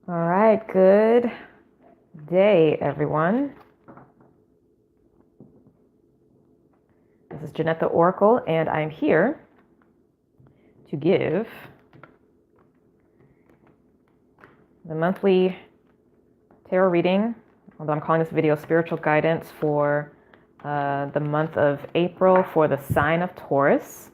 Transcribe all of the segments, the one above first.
All right, good day, everyone. This is Jynnette the Oracle, and I'm here to give the monthly tarot reading, although I'm calling this video Spiritual Guidance for the month of April for the sign of Taurus.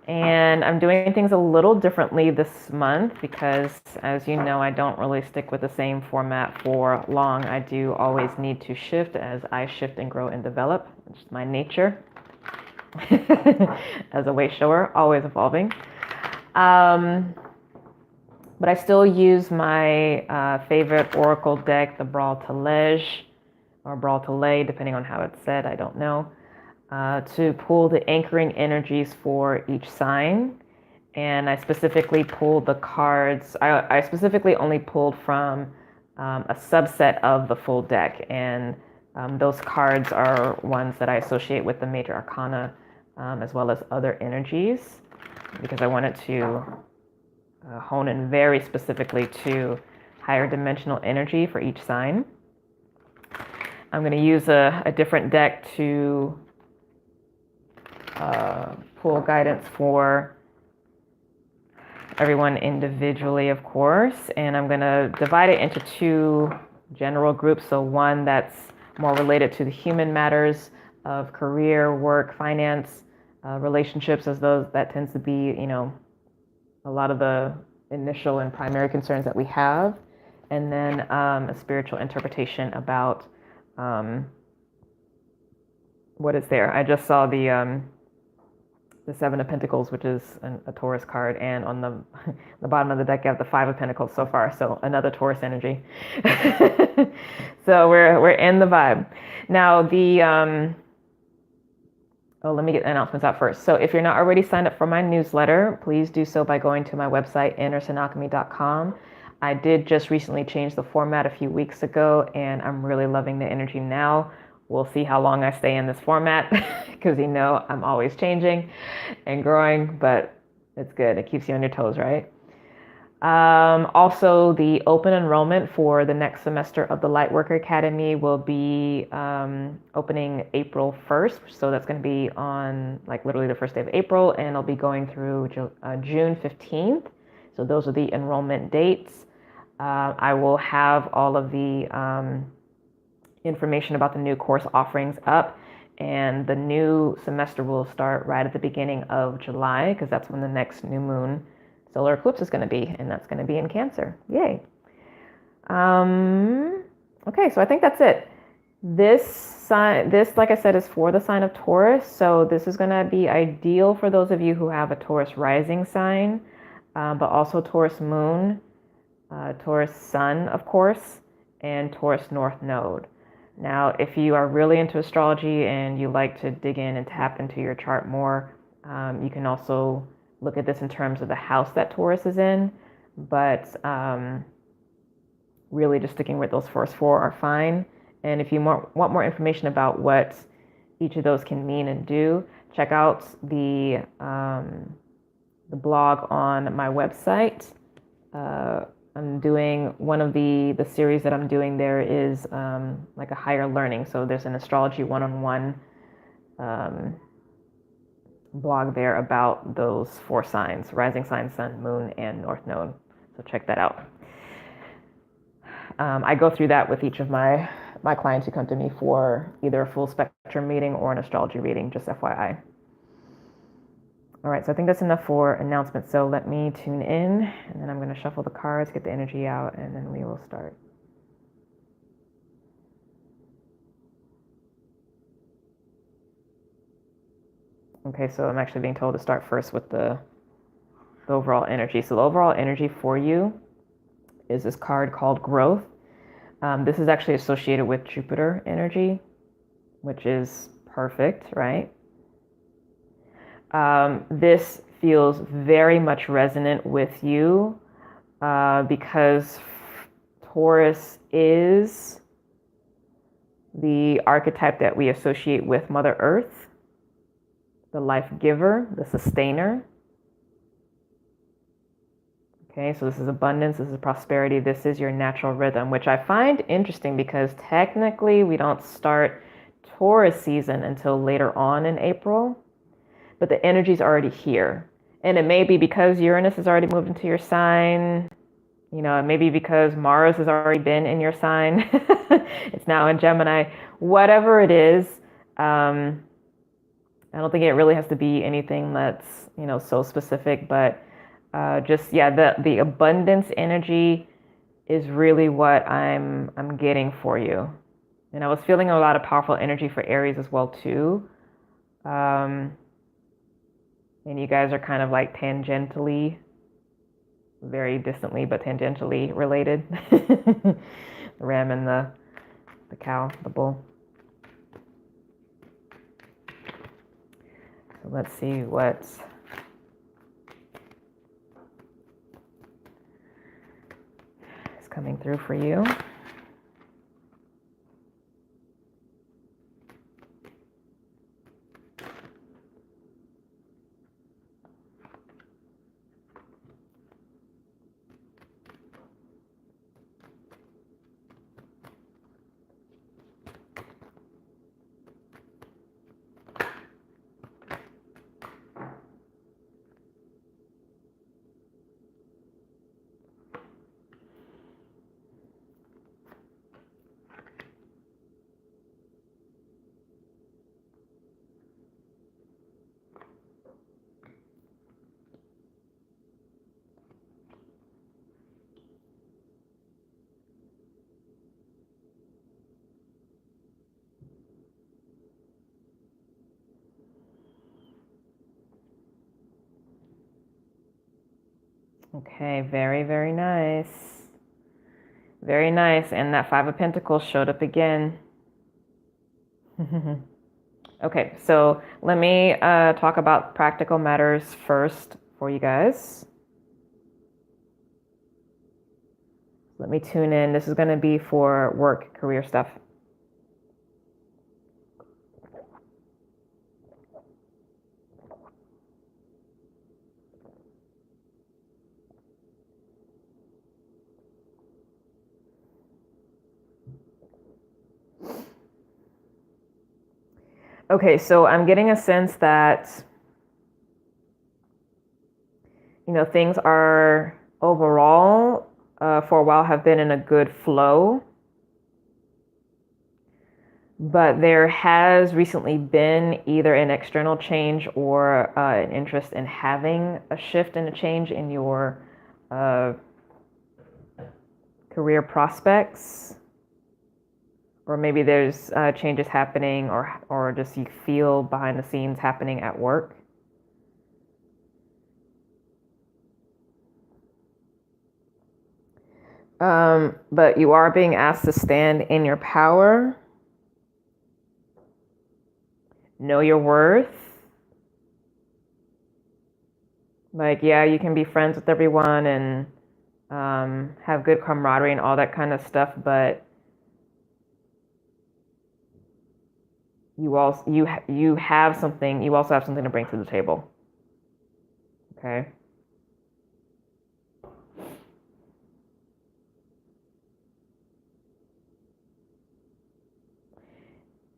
And I'm doing things a little differently this month because, as you know, I don't really stick with the same format for long. I do always need to shift as I shift and grow and develop, which is my nature as a way shower, always evolving. But I still use my favorite oracle deck, the Brawl-to-Lege, or Brawl-to-Lay, depending on how it's said, I don't know. To pull the anchoring energies for each sign. And I specifically pulled the cards. I specifically only pulled from a subset of the full deck. And those cards are ones that I associate with the major arcana as well as other energies, because I wanted to hone in very specifically to higher dimensional energy for each sign. I'm going to use a different deck to pull guidance for everyone individually, of course, and I'm going to divide it into two general groups. So one that's more related to the human matters of career, work, finance, relationships, as those that tends to be, a lot of the initial and primary concerns that we have, and then a spiritual interpretation about what is there. I just saw the Seven of Pentacles, which is a Taurus card, and on the bottom of the deck, you have the Five of Pentacles so far, so another Taurus energy. So we're in the vibe. Now let me get the announcements out first. So if you're not already signed up for my newsletter, please do so by going to my website, innersinalchemy.com. I did just recently change the format a few weeks ago, and I'm really loving the energy now. We'll see how long I stay in this format because I'm always changing and growing, but it's good. It keeps you on your toes, right? Also, the open enrollment for the next semester of the Lightworker Academy will be opening April 1st. So that's going to be on literally the first day of April, and it'll be going through June 15th. So those are the enrollment dates. I will have all of the information about the new course offerings up, and the new semester will start right at the beginning of July, because that's when the next new moon solar eclipse is going to be, and that's going to be in Cancer. Yay. Okay, so I think that's it. This, like I said, is for the sign of Taurus, so this is going to be ideal for those of you who have a Taurus rising sign, but also Taurus moon, Taurus sun, of course, and Taurus north node. Now, if you are really into astrology and you like to dig in and tap into your chart more, you can also look at this in terms of the house that Taurus is in, but really just sticking with those first four are fine. And if you want more information about what each of those can mean and do, check out the blog on my website. I'm doing one of the series that I'm doing there is like a higher learning. So there's an astrology one-on-one blog there about those four signs: rising sign, sun, moon, and north node. So check that out. I go through that with each of my clients who come to me for either a full spectrum reading or an astrology reading, just FYI. All right, so I think that's enough for announcements. So let me tune in, and then I'm going to shuffle the cards, get the energy out, and then we will start. Okay, so I'm actually being told to start first with the overall energy. So the overall energy for you is this card called Growth. This is actually associated with Jupiter energy, which is perfect, right? This feels very much resonant with you because Taurus is the archetype that we associate with Mother Earth, the life giver, the sustainer. Okay, so this is abundance, this is prosperity, this is your natural rhythm, which I find interesting because technically we don't start Taurus season until later on in April, but the energy's already here. And it may be because Uranus has already moved into your sign. You know, it may be because Mars has already been in your sign. It's now in Gemini. Whatever it is, I don't think it really has to be anything that's, you know, so specific, but just yeah, the abundance energy is really what I'm getting for you. And I was feeling a lot of powerful energy for Aries as well too. And you guys are kind of like tangentially, very distantly, but tangentially related. The ram and the cow, the bull. So let's see what's coming through for you. Okay, very, very nice. Very nice. And that Five of Pentacles showed up again. Okay, so let me talk about practical matters first for you guys. Let me tune in. This is going to be for work, career stuff. Okay, so I'm getting a sense that, you know, things are overall for a while have been in a good flow. But there has recently been either an external change or an interest in having a shift and a change in your career prospects. Or maybe there's changes happening or just you feel behind the scenes happening at work. But you are being asked to stand in your power. Know your worth. Like, yeah, you can be friends with everyone and have good camaraderie and all that kind of stuff, but you also have something. You also have something to bring to the table. Okay.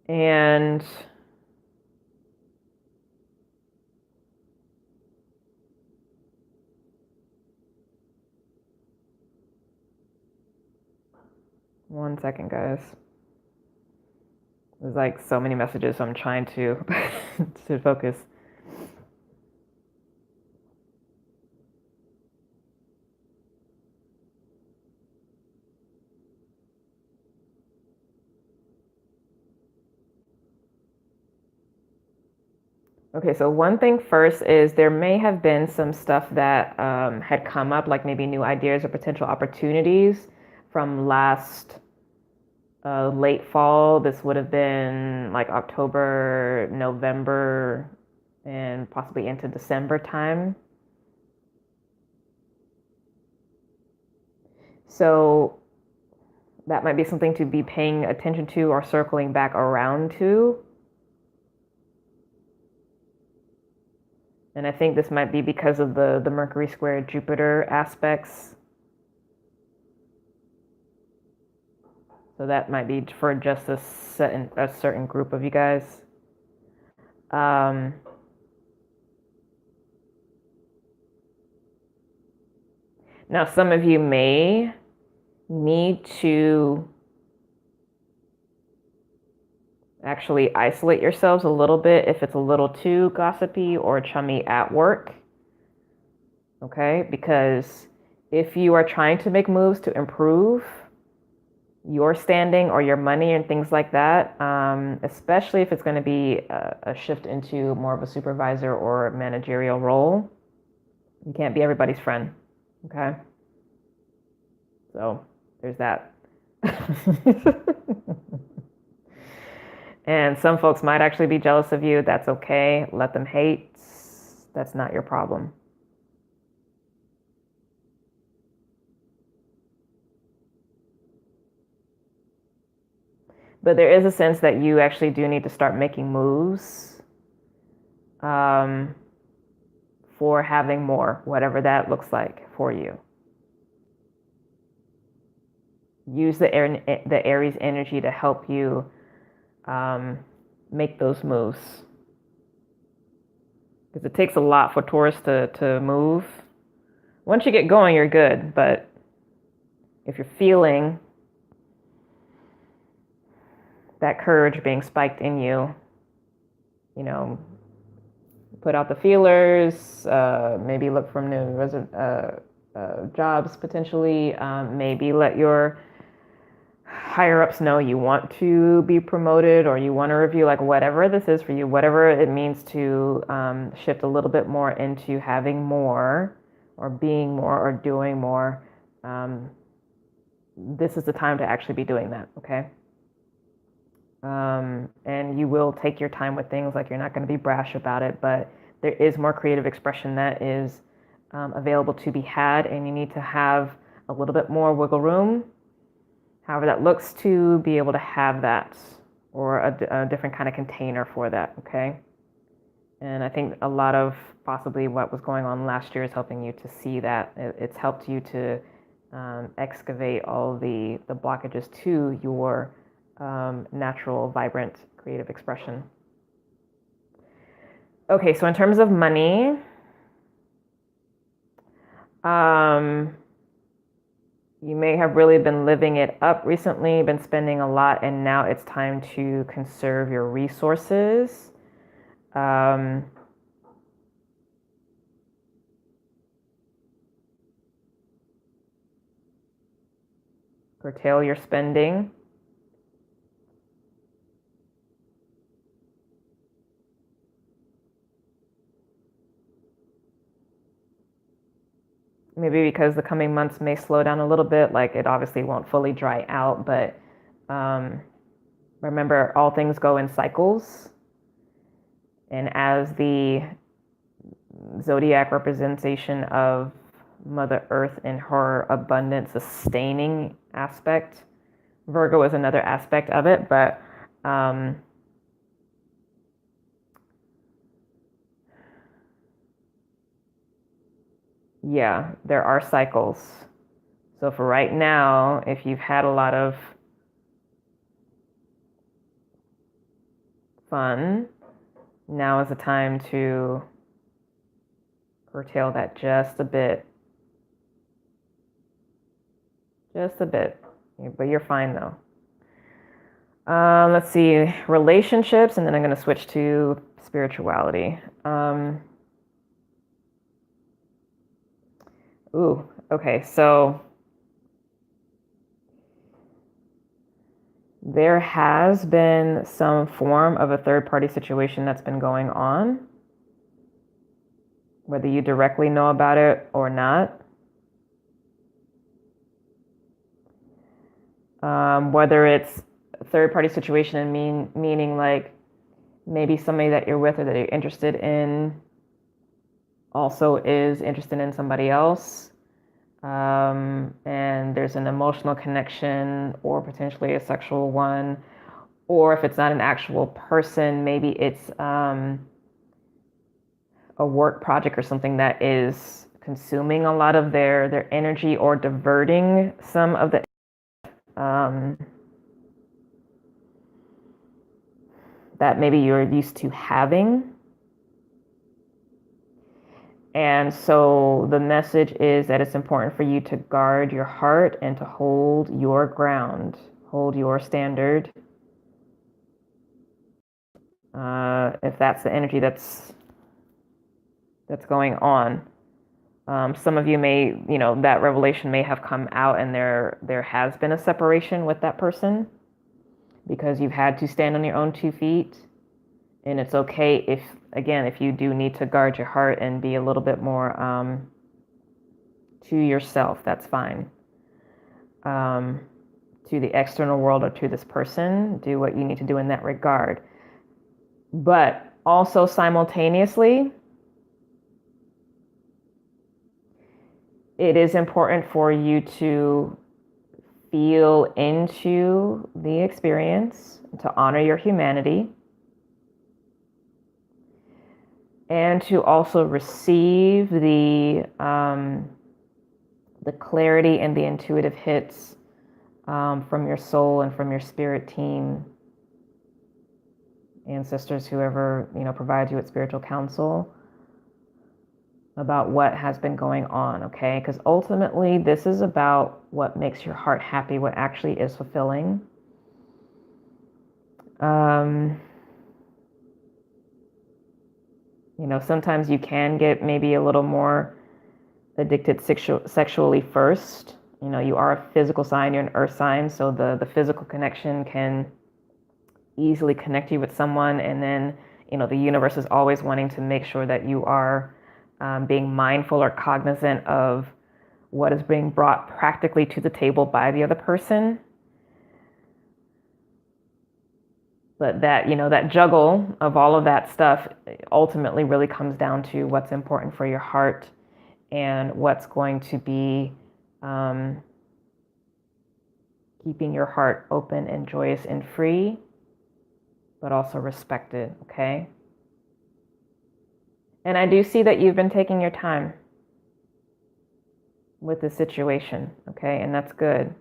And one second, guys. There's like so many messages, so I'm trying to to focus. Okay, so one thing first is there may have been some stuff that had come up, like maybe new ideas or potential opportunities from last late fall. This would have been like October, November, and possibly into December time. So that might be something to be paying attention to or circling back around to. And I think this might be because of the Mercury square Jupiter aspects. So that might be for just a certain group of you guys. Now, some of you may need to actually isolate yourselves a little bit if it's a little too gossipy or chummy at work. Okay? Because if you are trying to make moves to improve your standing or your money and things like that, especially if it's going to be a shift into more of a supervisor or managerial role, you can't be everybody's friend. Okay? So there's that. And some folks might actually be jealous of you. That's okay. Let them hate. That's not your problem. But there is a sense that you actually do need to start making moves for having more, whatever that looks like for you. Use the Aries energy to help you make those moves. Because it takes a lot for Taurus to move. Once you get going, you're good. But if you're feeling that courage being spiked in you, you know, put out the feelers, maybe look for new jobs potentially, maybe let your higher ups know you want to be promoted or you want to review, like whatever this is for you, whatever it means to shift a little bit more into having more or being more or doing more. This is the time to actually be doing that, okay? And you will take your time with things, like you're not going to be brash about it, but there is more creative expression that is available to be had, and you need to have a little bit more wiggle room, however that looks, to be able to have that, or a different kind of container for that, okay? And I think a lot of possibly what was going on last year is helping you to see that. It's helped you to excavate all the blockages to your natural, vibrant, creative expression. Okay, so in terms of money, you may have really been living it up recently, been spending a lot, and now it's time to conserve your resources. Curtail your spending. Maybe because the coming months may slow down a little bit, like it obviously won't fully dry out, but remember, all things go in cycles. And as the zodiac representation of Mother Earth in her abundant, sustaining aspect, Virgo is another aspect of it, but yeah, there are cycles. So for right now, if you've had a lot of fun, now is the time to curtail that just a bit. Just a bit. But you're fine though. Let's see, relationships, and then I'm going to switch to spirituality. Okay, so there has been some form of a third-party situation that's been going on, whether you directly know about it or not. Whether it's a third-party situation meaning like maybe somebody that you're with or that you're interested in also is interested in somebody else. And there's an emotional connection or potentially a sexual one. Or if it's not an actual person, maybe it's a work project or something that is consuming a lot of their energy or diverting some of the that maybe you're used to having. And so the message is that it's important for you to guard your heart and to hold your ground, hold your standard. If that's the energy that's going on. Some of you may, that revelation may have come out and there has been a separation with that person because you've had to stand on your own 2 feet. And it's okay if you do need to guard your heart and be a little bit more to yourself, that's fine. To the external world or to this person, do what you need to do in that regard. But also simultaneously, it is important for you to feel into the experience, to honor your humanity, and to also receive the clarity and the intuitive hits from your soul and from your spirit team, ancestors, whoever provides you with spiritual counsel about what has been going on, okay? Because ultimately, this is about what makes your heart happy, what actually is fulfilling. Sometimes you can get maybe a little more addicted sexually first. You are a physical sign, you're an earth sign, so the physical connection can easily connect you with someone, and then the universe is always wanting to make sure that you are being mindful or cognizant of what is being brought practically to the table by the other person. But that that juggle of all of that stuff ultimately really comes down to what's important for your heart and what's going to be keeping your heart open and joyous and free, but also respected, okay? And I do see that you've been taking your time with the situation, okay? And that's good.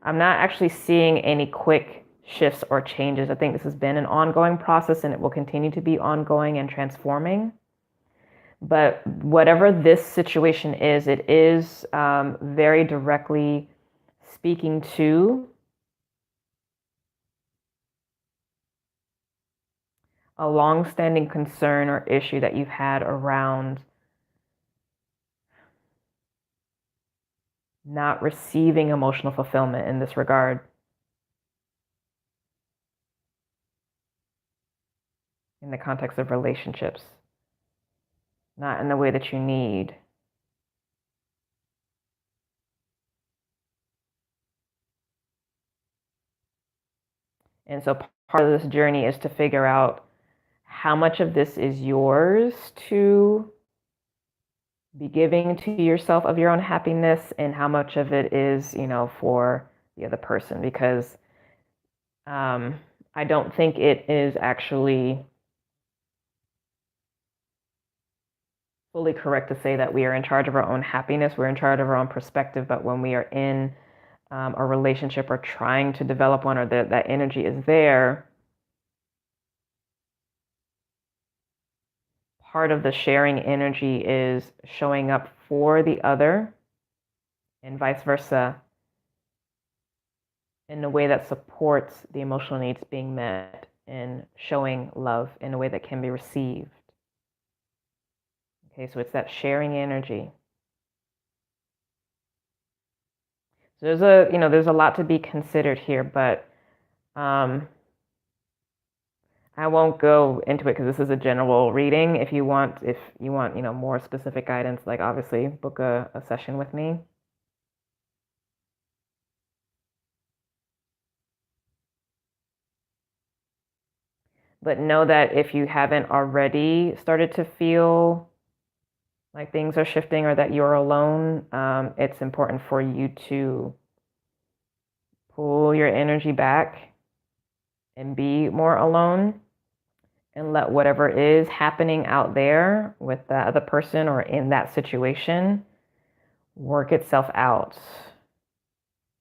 I'm not actually seeing any quick shifts or changes. I think this has been an ongoing process and it will continue to be ongoing and transforming. But whatever this situation is, it is very directly speaking to a long-standing concern or issue that you've had around not receiving emotional fulfillment in this regard. In the context of relationships, not in the way that you need. And so part of this journey is to figure out how much of this is yours to be giving to yourself of your own happiness and how much of it is, for the other person. Because I don't think it is actually fully correct to say that we are in charge of our own happiness. We're in charge of our own perspective. But when we are in a relationship or trying to develop one, or that energy is there, part of the sharing energy is showing up for the other and vice versa in a way that supports the emotional needs being met and showing love in a way that can be received. Okay, so it's that sharing energy. So there's a lot to be considered here, but I won't go into it because this is a general reading. If you want, more specific guidance, like obviously book a session with me. But know that if you haven't already started to feel like things are shifting or that you're alone, it's important for you to pull your energy back and be more alone and let whatever is happening out there with that other person or in that situation work itself out.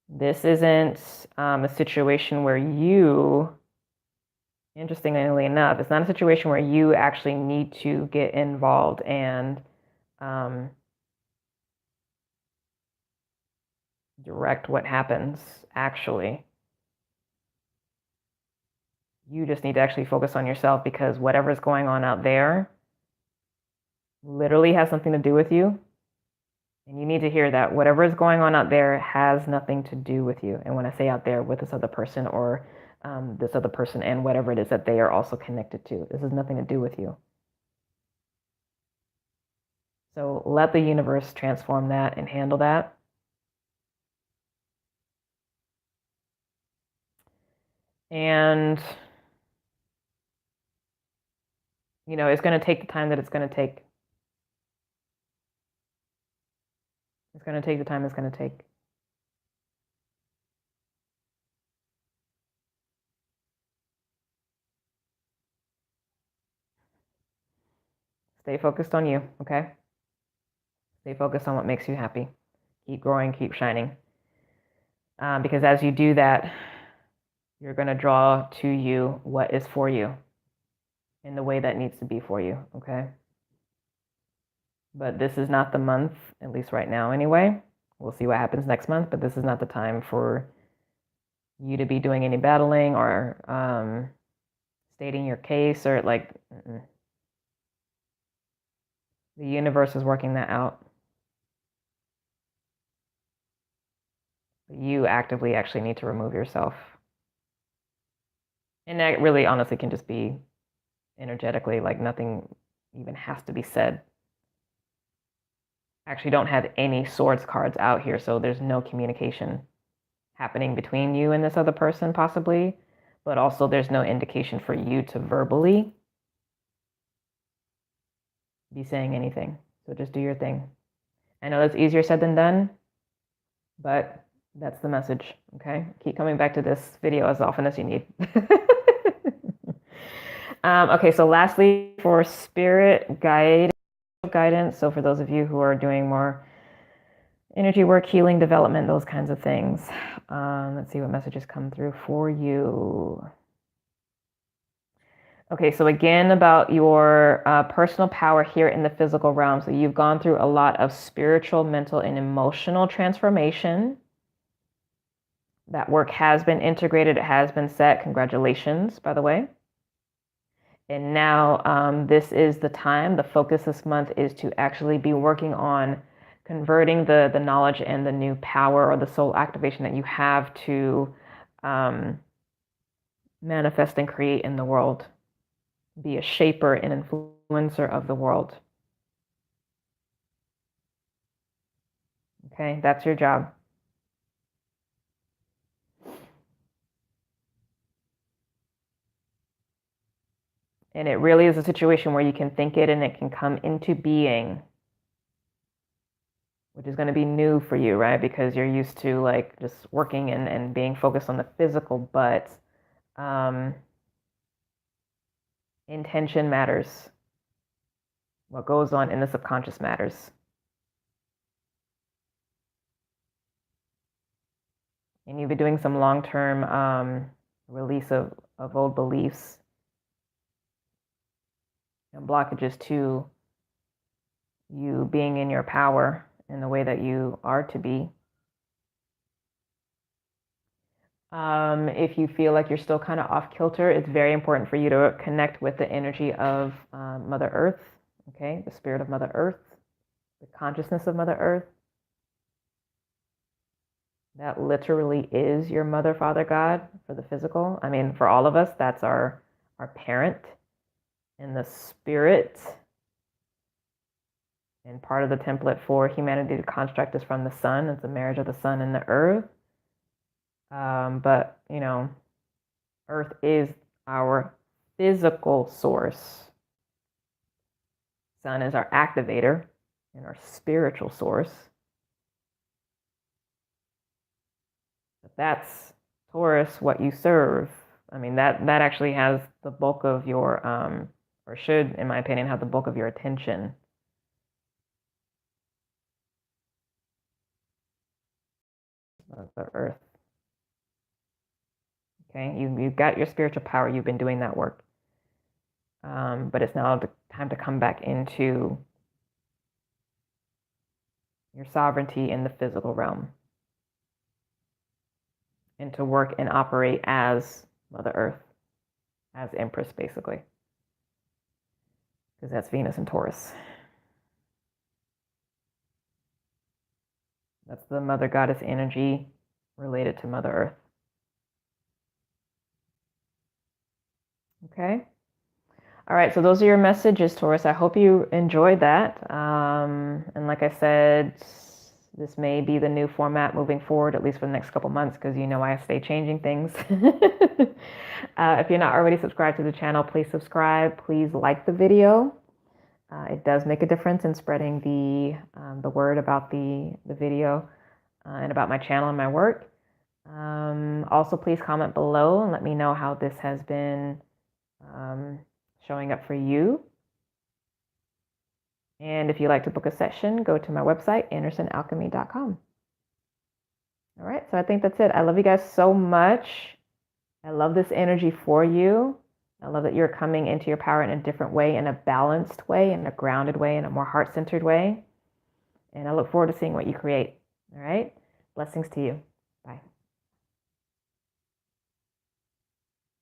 This isn't a situation where you, interestingly enough, it's not a situation where you actually need to get involved and direct what happens, actually. You just need to actually focus on yourself, because whatever's going on out there literally has something to do with you. And you need to hear that whatever is going on out there has nothing to do with you. And when I say out there, with this other person, or this other person and whatever it is that they are also connected to, this has nothing to do with you. So let the universe transform that and handle that. And, you know, it's going to take the time that it's going to take. It's going to take the time it's going to take. Stay focused on you, okay? Stay focused on what makes you happy. Keep growing, keep shining. Because as you do that, you're going to draw to you what is for you in the way that needs to be for you, okay? But this is not the month, at least right now anyway. We'll see what happens next month, but this is not the time for you to be doing any battling or stating your case, or like, the universe is working that out. You actively actually need to remove yourself. And that really honestly can just be energetically, like nothing even has to be said. Actually don't have any swords cards out here, so there's no communication happening between you and this other person possibly, but also there's no indication for you to verbally be saying anything. So just do your thing. I know that's easier said than done, but that's the message, okay? Keep coming back to this video as often as you need. Okay, so lastly, for spirit guidance, so for those of you who are doing more energy work, healing, development, those kinds of things, let's see what messages come through for you. Okay, so again, about your personal power here in the physical realm. So you've gone through a lot of spiritual, mental, and emotional transformation. That work has been integrated. It has been set. Congratulations, by the way. And now this is the time. The focus this month is to actually be working on converting the knowledge and the new power or the soul activation that you have to manifest and create in the world. Be a shaper and influencer of the world. Okay, that's your job. And it really is a situation where you can think it and it can come into being, which is going to be new for you, right? Because you're used to like just working and being focused on the physical, but intention matters. What goes on in the subconscious matters. And you've been doing some long-term release of old beliefs and blockages to you being in your power in the way that you are to be. If you feel like you're still kind of off kilter, it's very important for you to connect with the energy of Mother Earth, okay? The spirit of Mother Earth, the consciousness of Mother Earth. That literally is your mother, father, God for the physical. I mean, for all of us, that's our parent. And the spirit, and part of the template for humanity to construct is from the sun. It's a marriage of the sun and the earth. But, you know, earth is our physical source. Sun is our activator and our spiritual source. But that's Taurus, what you serve, I mean, that actually has the bulk of your, or should, in my opinion, have the bulk of your attention. The earth. Okay, you've got your spiritual power. You've been doing that work. But it's now the time to come back into your sovereignty in the physical realm and to work and operate as Mother Earth, as Empress, basically, because that's Venus and Taurus. That's the Mother Goddess energy related to Mother Earth. Okay. All right, so those are your messages, Taurus. I hope you enjoyed that. And like I said, this may be the new format moving forward, at least for the next couple months, because you know I stay changing things. If you're not already subscribed to the channel, please subscribe. Please like the video. It does make a difference in spreading the word about the video and about my channel and my work. Also, please comment below and let me know how this has been showing up for you. And if you'd like to book a session, go to my website, andersonalchemy.com. All right, so I think that's it. I love you guys so much. I love this energy for you. I love that you're coming into your power in a different way, in a balanced way, in a grounded way, in a more heart-centered way. And I look forward to seeing what you create. All right, blessings to you.